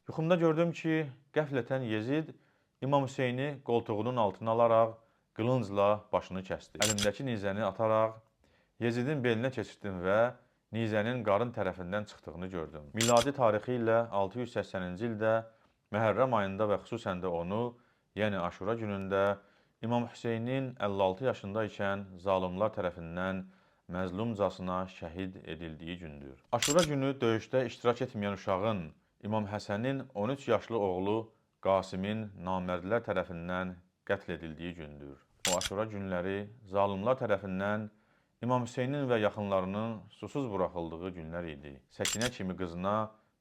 Yuxumda gördüm ki, qəflətən Yezid İmam Hüseyni qoltuğunun altına alaraq qılıncla başını kəsdi. Əlimdəki nizəni ataraq Yezidin belinə keçirtdim və nizənin qarın tərəfindən çıxdığını gördüm. Miladi tarixi ilə 680-ci ildə Məhərrəm ayında və xüsusən də onu, yəni Aşura günündə İmam Hüseynin 56 yaşında ikən zalımlar tərəfindən məzlumcasına şəhid edildiyi gündür. Aşura günü döyüşdə iştirak etməyən uşağın İmam Həsənin 13 yaşlı oğlu Qasimin namərdlər tərəfindən qətl edildiyi gündür. O Aşura günləri zalımlar tərəfindən İmam Hüseynin və yaxınlarının susuz buraxıldığı günlər idi. Səkinə kimi qızına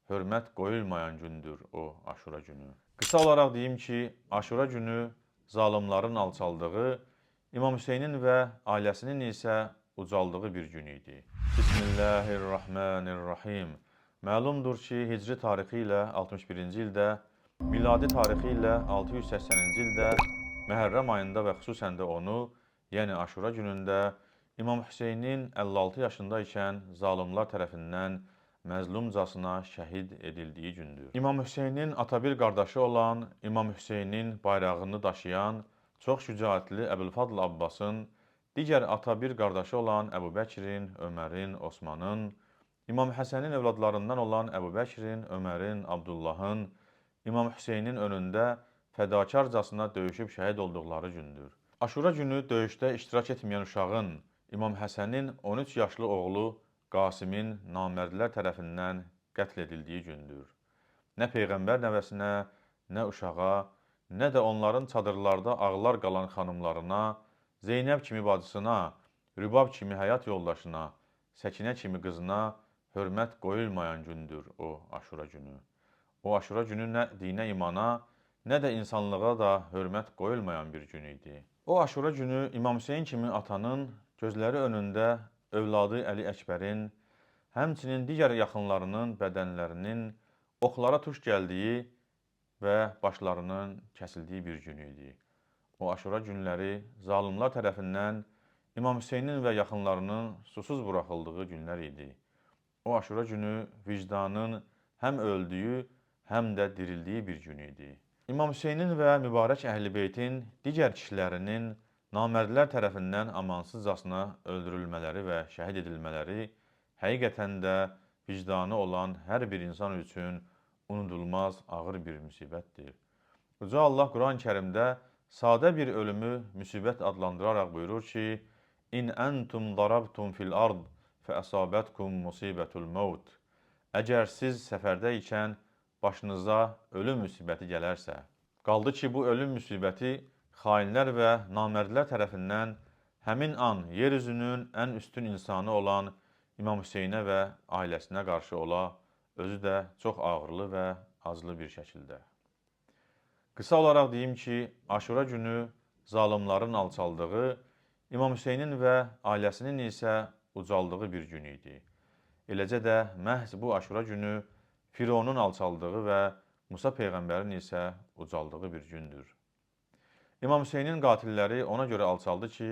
hörmət qoyulmayan gündür o Aşura günü. Qısa olaraq deyim ki, Aşura günü zalımların alçaldığı, İmam Hüseynin və ailəsinin isə ucaldığı bir gün idi. Bismillahirrahmanirrahim. Məlumdur ki, hicri tarixi ilə 61-ci ildə, miladi tarixi ilə 680-ci ildə Məhərrəm ayında və xüsusən də onu, yəni Aşura günündə İmam Hüseynin 56 yaşında ikən zalımlar tərəfindən məzlumcasına şəhid edildiyi gündür. İmam Hüseynin atabir qardaşı olan İmam Hüseynin bayrağını daşıyan çox şücaətli Əbülfadl Abbasın, digər atabir qardaşı olan Əbu Bəkirin, Ömərin, Osmanın, İmam Həsənin övladlarından olan Əbu Bəkirin, Ömərin, Abdullahın, İmam Hüseynin önündə fədakarcasına döyüşüb şəhid olduqları gündür. Aşura günü döyüşdə iştirak etməyən uşağın İmam Həsənin 13 yaşlı oğlu Qasimin namərdlər tərəfindən qətl edildiyi gündür. Nə Peyğəmbər nəvəsinə, nə uşağa, nə də onların çadırlarda ağlar qalan xanımlarına, Zeynəb kimi bacısına, Rübab kimi həyat yoldaşına, Səkinə kimi qızına hörmət qoyulmayan gündür o Aşura günü. O Aşura günü nə dinə imana, nə də insanlığa da hörmət qoyulmayan bir gün idi. O Aşura günü İmam Hüseyin kimi atanın gözləri önündə övladı Əli Əkbərin, həmçinin digər yaxınlarının bədənlərinin oxlara tuş gəldiyi və başlarının kəsildiyi bir gün idi. O Aşura günləri zalımlar tərəfindən İmam Hüseynin və yaxınlarının susuz buraxıldığı günlər idi. O Aşura günü vicdanın həm öldüyü, həm də dirildiyi bir gün idi. İmam Hüseynin və mübarək Əhl-i-Beytin digər kişilərinin namərdlər tərəfindən amansızcasına öldürülmələri və şəhid edilmələri həqiqətən də vicdanı olan hər bir insan üçün unudulmaz ağır bir müsibətdir. Uca Allah Quran-ı Kərimdə sadə bir ölümü müsibət adlandıraraq buyurur ki, İn əntum darabtum fil ard fəəsabətkum musibətul mevt. Əgər siz səfərdə ikən başınıza ölüm müsibəti gələrsə, qaldı ki, bu ölüm müsibəti xainlər və namərdlər tərəfindən həmin an yer üzünün ən üstün insanı olan İmam Hüseynə və ailəsinə qarşı ola, özü də çox ağırlı və acılı bir şəkildə. Qısa olaraq deyim ki, Aşura günü zalımların alçaldığı, İmam Hüseynin və ailəsinin isə ucaldığı bir gün idi. Eləcə də məhz bu Aşura günü Fironun alçaldığı və Musa Peyğəmbərin isə ucaldığı bir gündür. İmam Hüseynin qatilləri ona görə alçaldı ki,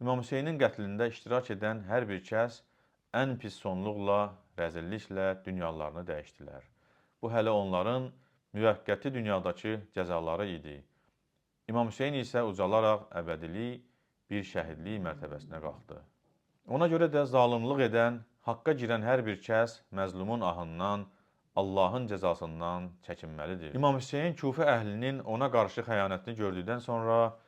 İmam Hüseynin qətlində iştirak edən hər bir kəs ən pis sonluqla, rəzilliklə dünyalarını dəyişdilər. Bu hələ onların müvəqqəti dünyadakı cəzaları idi. İmam Hüseyin isə ucalaraq əbədilik, bir şəhidlik mərtəbəsinə qalxdı. Ona görə də zalımlıq edən, haqqa girən hər bir kəs məzlumun ahından, Allahın cəzasından çəkinməlidir. İmam Hüseyin Kufə əhlinin ona qarşı xəyanətini gördükdən sonra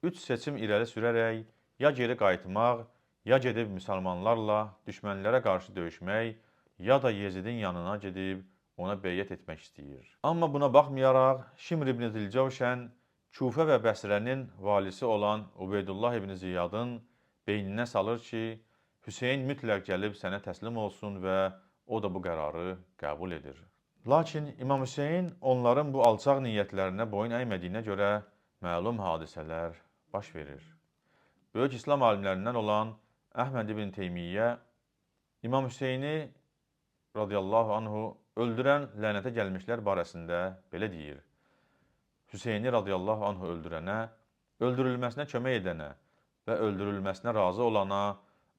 3 seçim irəli sürərək ya geri qayıtmaq, ya gedib müsəlmanlarla düşmənlərə qarşı döyüşmək, ya da Yezidin yanına gedib ona beyyət etmək istəyir. Amma buna baxmayaraq, Şimr ibn Zilcəvşən Kufə və Bəsrənin valisi olan Ubeydullah ibn Ziyadın beyninə salır ki, Hüseyin mütləq gəlib sənə təslim olsun və o da bu qərarı qəbul edir. Lakin İmam Hüseyin onların bu alçaq niyyətlərinə boyun əymədiyinə görə məlum hadisələr baş verir. Böyük İslam alimlərindən olan Əhməd ibn Teymiyyə İmam Hüseyni radiyallahu anhu öldürən lənətə gəlmişlər barəsində belə deyir. Hüseyni radiyallahu anhu öldürənə, öldürülməsinə kömək edənə və öldürülməsinə razı olana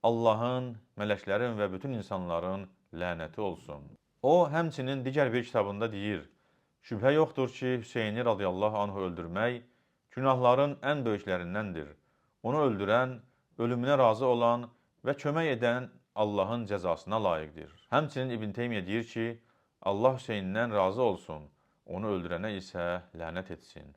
Allahın, mələklərin və bütün insanların lənəti olsun. O, həmçinin digər bir kitabında deyir, Şübhə yoxdur ki, Hüseyni radiyallahu anhu öldürmək günahların ən böyüklərindəndir. Onu öldürən, ölümünə razı olan və kömək edən Allahın cəzasına layiqdir. Həmçinin İbn Teymiyyə deyir ki, Allah Hüseynindən razı olsun, onu öldürənə isə lənət etsin.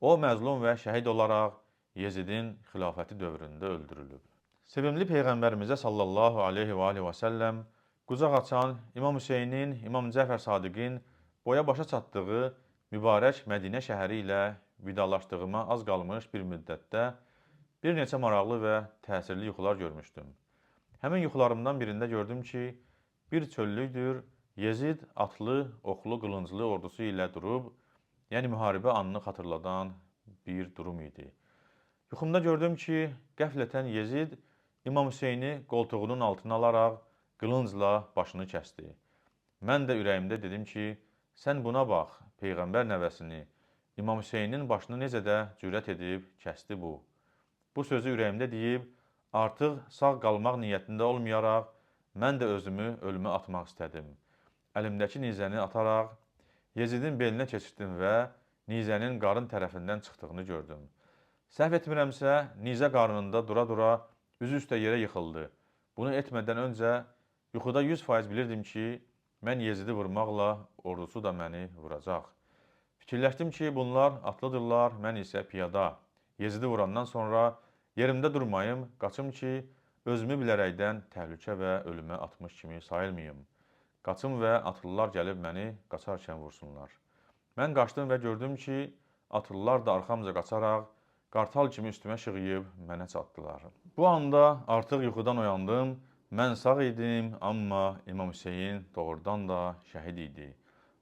O, məzlum və şəhid olaraq Yezidin xilafəti dövründə öldürülüb. Sevimli Peyğəmbərimizə sallallahu aleyhi və səlləm qucaq açan İmam Hüseynin, İmam Cəfər Sadiqin boya başa çatdığı mübarək Mədinə şəhəri ilə vidalaşdığıma az qalmış bir müddətdə bir neçə maraqlı və təsirli yuxular görmüşdüm. Həmin yuxularımdan birində gördüm ki, bir çöllükdür, Yezid atlı, oxlu, qılınclı ordusu ilə durub, yəni müharibə anını xatırladan bir durum idi. Yuxumda gördüm ki, qəflətən Yezid İmam Hüseyni qoltuğunun altına alaraq qılıncla başını kəsdi. Mən də ürəyimdə dedim ki, sən buna bax, Peyğəmbər nəvəsini, İmam Hüseynin başını necə də cürət edib kəsdi bu. Bu sözü ürəyimdə deyib, artıq sağ qalmaq niyyətində olmayaraq, mən də özümü ölümə atmaq istədim. Əlimdəki nizəni ataraq, Yezidin belinə keçirdim və nizənin qarın tərəfindən çıxdığını gördüm. Səhv etmirəmsə, nizə qarnında dura-dura üzü üstə yerə yıxıldı. Bunu etmədən öncə yuxuda 100% bilirdim ki, mən Yezidi vurmaqla ordusu da məni vuracaq. Fikirləşdim ki, bunlar atlıdırlar, mən isə piyada. Yezidi vurandan sonra yerimdə durmayım, qaçım ki, özümü bilərəkdən təhlükə və ölümə atmış kimi sayılmayım. Qaçım və atlılar gəlib məni qaçarkən vursunlar. Mən qaçdım və gördüm ki, atlılar da arxamca qaçaraq qartal kimi üstümə şığıyıb mənə çatdılar. Bu anda artıq yuxudan oyandım, mən sağ idim, amma İmam Hüseyin doğrudan da şəhid idi.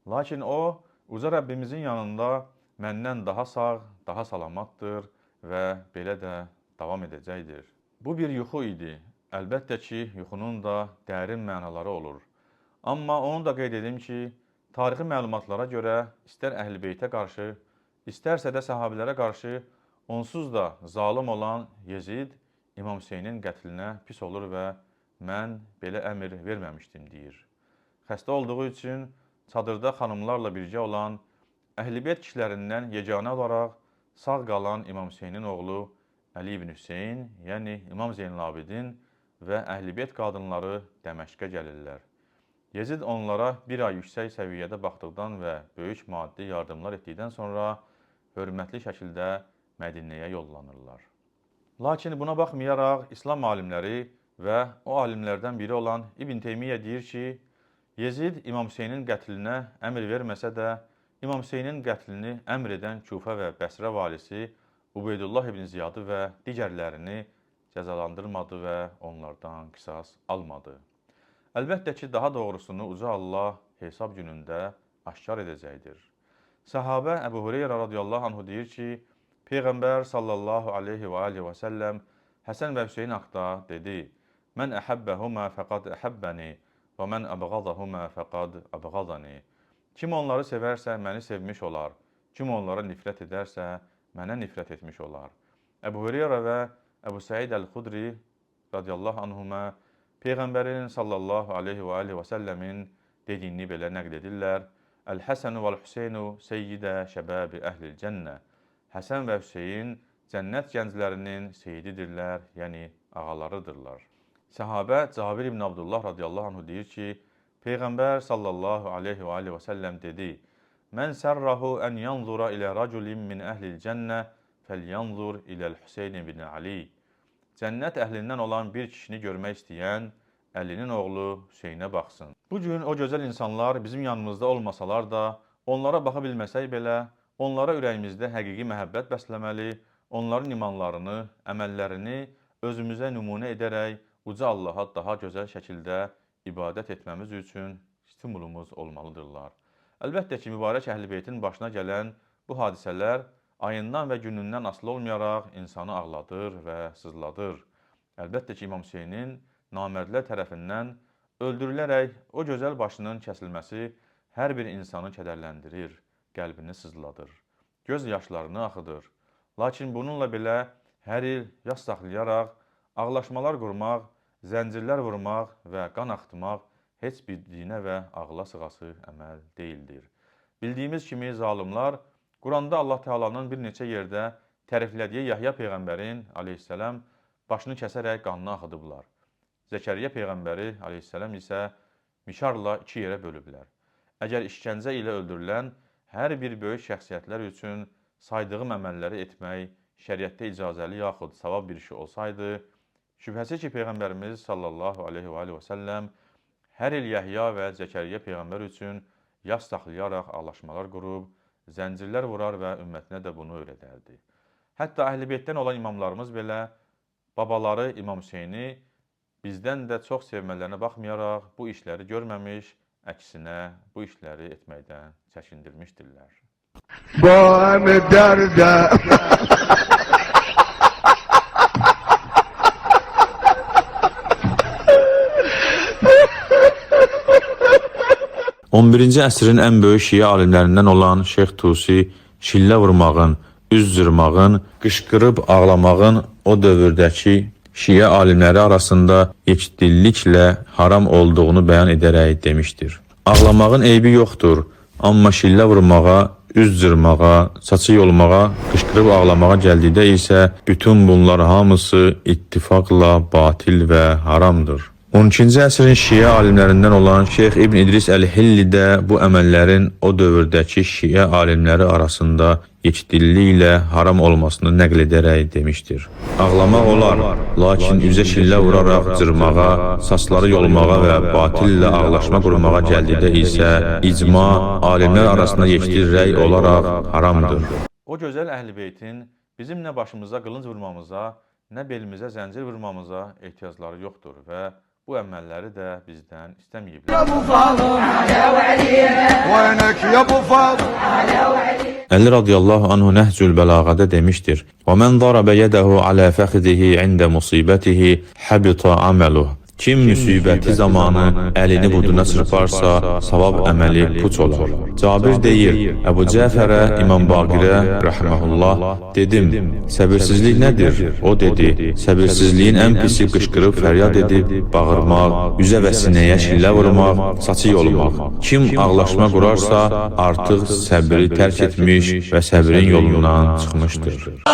Lakin o, uca Rəbbimizin yanında məndən daha sağ, daha salamatdır və belə də davam edəcəkdir. Bu bir yuxu idi. Əlbəttə ki, yuxunun da dərin mənaları olur. Amma onu da qeyd edim ki, tarixi məlumatlara görə istər Əhl-i Beytə qarşı, istərsə də səhabilərə qarşı onsuz da zalım olan Yezid İmam Hüseynin qətlinə pis olur və mən belə əmr verməmişdim deyir. Xəstə olduğu üçün çadırda xanımlarla birgə olan Əhl-i Beyt kişilərindən yeganə olaraq sağ qalan İmam Hüseynin oğlu Əli ibn Hüseyn, yəni İmam Zeynalabidin və Əhl-i Beyt qadınları Dəməşqə gəlirlər. Yezid onlara bir ay yüksək səviyyədə baxdıqdan və böyük maddi yardımlar etdikdən sonra hörmətli şəkildə Mədinəyə yollanırlar. Lakin buna baxmayaraq İslam alimləri və o alimlərdən biri olan İbn Teymiyyə deyir ki, Yezid İmam Hüseynin qətlinə əmr verməsə də, İmam Hüseynin qətlini əmr edən Küfə və Bəsrə valisi Ubeydullah ibn Ziyadı və digərlərini cəzalandırmadı və onlardan qisas almadı. Əlbəttə ki, daha doğrusunu uca Allah hesab günündə aşkar edəcəkdir. Səhabə Əbu Hüreyrə radiyallahu anhu deyir ki, Peyğəmbər sallallahu aleyhi və səlləm Həsən və Hüseyin haqda dedi, mən əhəbbəhumə fəqad əhəbbəni və mən əbğadəhumə fəqad əbğadəni. Kim onları sevərsə, məni sevmiş olar. Kim onlara nifrət edərsə, mənə nifrət etmiş olar. Əbu Hüreyrə və Əbu Səid Əl-Xudri radiyallahu anhumə Peyğəmbərin sallallahu aleyhi və səlləmin dediyini belə nəql edirlər. Əl-Həsənu vəl-Hüseynu seyyidə şəbəbi əhlil cənnə. Həsən və Hüseyin cənnət gənclərinin seyididirlər, yəni ağalarıdırlar. Səhabə Cabir ibn Abdullah radiyallahu anhu deyir ki, Peyğəmbər sallallahu aleyhi və səlləm dedi, mən sərrahu ən yanzura ilə raculin min əhlil cənnə fəlyanzur iləl Hüseyin ibn Ali. Cənnət əhlindən olan bir kişini görmək istəyən Əlinin oğlu Hüseynə baxsın. Bugün o gözəl insanlar bizim yanımızda olmasalar da, onlara baxa bilməsək belə, onlara ürəyimizdə həqiqi məhəbbət bəsləməli, onların imanlarını, əməllərini özümüzə nümunə edərək uca Allaha daha gözəl şəkildə ibadət etməmiz üçün stimulumuz olmalıdırlar. Əlbəttə ki, mübarək Əhl-i Beytin başına gələn bu hadisələr ayından və günündən asılı olmayaraq insanı ağladır və sızladır. Əlbəttə ki, İmam Hüseynin namərdlər tərəfindən öldürülərək o gözəl başının kəsilməsi hər bir insanı kədərləndirir, qəlbini sızladır, göz yaşlarını axıdır. Lakin bununla belə hər il yas saxlayaraq, ağlaşmalar qurmaq, zəncirlər vurmaq və qan axıtmaq heç bir dinə və ağla sığası əməl deyildir. Bildiyimiz kimi zalımlar Quranda Allah Teala'nın bir neçə yerdə təriflədiyi Yahya peyğəmbərin aleyhissalam başını kəsərək qanını axıdıblar. Zəkəriyyə peyğəmbəri aleyhissalam isə mişarla 2 yerə bölüblər. Əgər işgəncə ilə öldürülən hər bir böyük şəxsiyyətlər üçün saydığım əməlləri etmək şəriətdə icazəli yaxud savab bir şey olsaydı, şübhəsi ki, Peyğəmbərimiz sallallahu aleyhi və səlləm hər il Yəhya və Zəkəriyyə peyğəmbər üçün yas saxlayaraq ağlaşmalar qurub, zəncirlər vurar və ümmətinə də bunu öyrədərdi. Hətta Əhl-i Beytdən olan imamlarımız belə babaları İmam Hüseyni bizdən də çox sevmələrinə baxmayaraq bu işləri görməmiş, əksinə bu işləri etməkdən çəkindirmişdirlər. Boğanı dərdə 11-ci əsrin ən böyük şiə alimlərindən olan Şeyx Tusi şillə vurmağın, üz cırmağın, qışqırıb ağlamağın o dövrdəki şiə alimləri arasında yekdilliklə haram olduğunu bəyan edərək demişdir. Ağlamağın eybi yoxdur, amma şillə vurmağa, üz cırmağa, saçı yolmağa, qışqırıb ağlamağa gəldikdə isə bütün bunlar hamısı ittifaqla batil və haramdır. 12-ci əsrin şiə alimlərindən olan Şeyx İbn İdris Əl-Hilli də bu əməllərin o dövrdəki şiə alimləri arasında yekdilliklə haram olmasını nəql edərək demişdir. Ağlamaq olar, lakin üzə şillə vuraraq cırmağa, saçları yolmağa və batillə ağlaşma qurmağa gəldikdə isə icma alimlər arasında yekdil rəy olaraq haramdır. O gözəl Əhl-i Beytin bizim nə başımıza qılınc vurmamıza, nə belimizə zəncir vurmamıza ehtiyacları yoxdur və bu əməlləri də bizdən istəməyiblər. Əli radiyallahu anhu Nəhcül Bəlağədə demişdir: "Və men daraba yadahu ala fakhdihi inde musibatihi habita amaluhu." Kim müsibəti zamanı əlini buduna çırparsa, savab əməli puç olar. Cabir deyir, Əbu Cəfərə, İmam Baqirə, rəhməhullah, dedim, səbirsizlik nədir? O dedi, səbirsizliyin ən pisi qışqırıb fəryad edib, bağırmaq, üzə və sinəyə şillə vurmaq, saçı yolmaq. Kim ağlaşma qurarsa, artıq səbri tərk etmiş və səbrin yolundan çıxmışdır.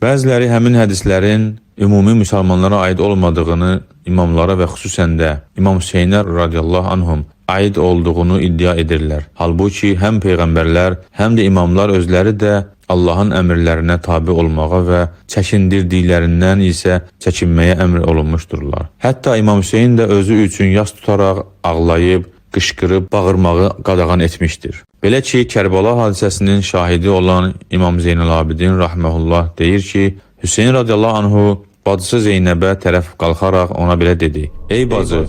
Bəziləri həmin hədislərin ümumi müsəlmanlara aid olmadığını, imamlara və xüsusən də İmam Hüseynə radiyallahu anhum aid olduğunu iddia edirlər. Halbuki həm peyğəmbərlər, həm də imamlar özləri də Allahın əmrlərinə tabe olmağa və çəkindirdiklərindən isə çəkinməyə əmr olunmuşdurlar. Hətta İmam Hüseyn də özü üçün yas tutaraq ağlayıb, qışqırıb, bağırmağı qadağan etmişdir. Belə ki, Kərbəla hadisəsinin şahidi olan İmam Zeynəl-Abidin rahmehullah deyir ki, Hüseyn radiyallahu anhu bacısı Zeynəbə tərəf qalxaraq ona belə dedi: "Ey bacı,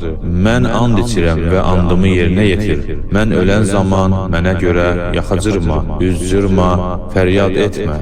mən and içirəm və andımı yerinə yetir. Mən ölən zaman mənə görə yaxacırma, üz-cırma, fəryad etmə."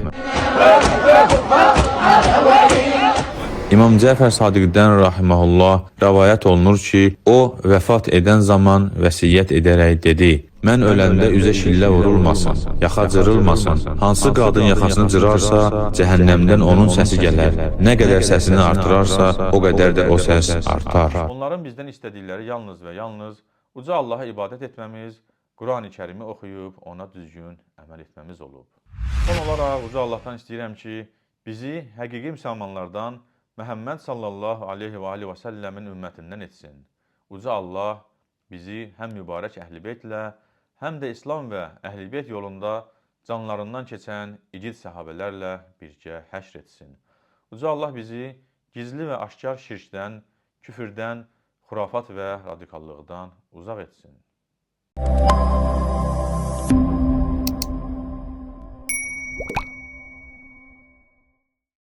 İmam Cəfər Sadiqdən rahimehullah rəvayət olunur ki, o vəfat edən zaman vəsiyyət edərək dedi: "Mən öləndə üzə şillə vurulmasın, yaxa cırılmasın. Hansı qadın yaxasını cırarsa, cəhənnəmdən onun səsi gələr. Nə qədər səsini artırarsa, o qədər də o səs artar." Onların bizdən istədikləri yalnız və yalnız uca Allaha ibadət etməmiz, Qurani Kərimi oxuyub ona düzgün əməl etməmiz olub. Son olaraq uca Allahdan istəyirəm ki, bizi həqiqi müsəlmanlardan Məhəmməd sallallahu aleyhi və səlləmin ümmətindən etsin. Uca Allah bizi həm mübarək Əhl-i Beytlə, həm də İslam və Əhl-i Beyt yolunda canlarından keçən igid səhabələrlə birgə həşr etsin. Uca Allah bizi gizli və aşkar şirkdən, küfürdən, xurafat və radikallıqdan uzaq etsin.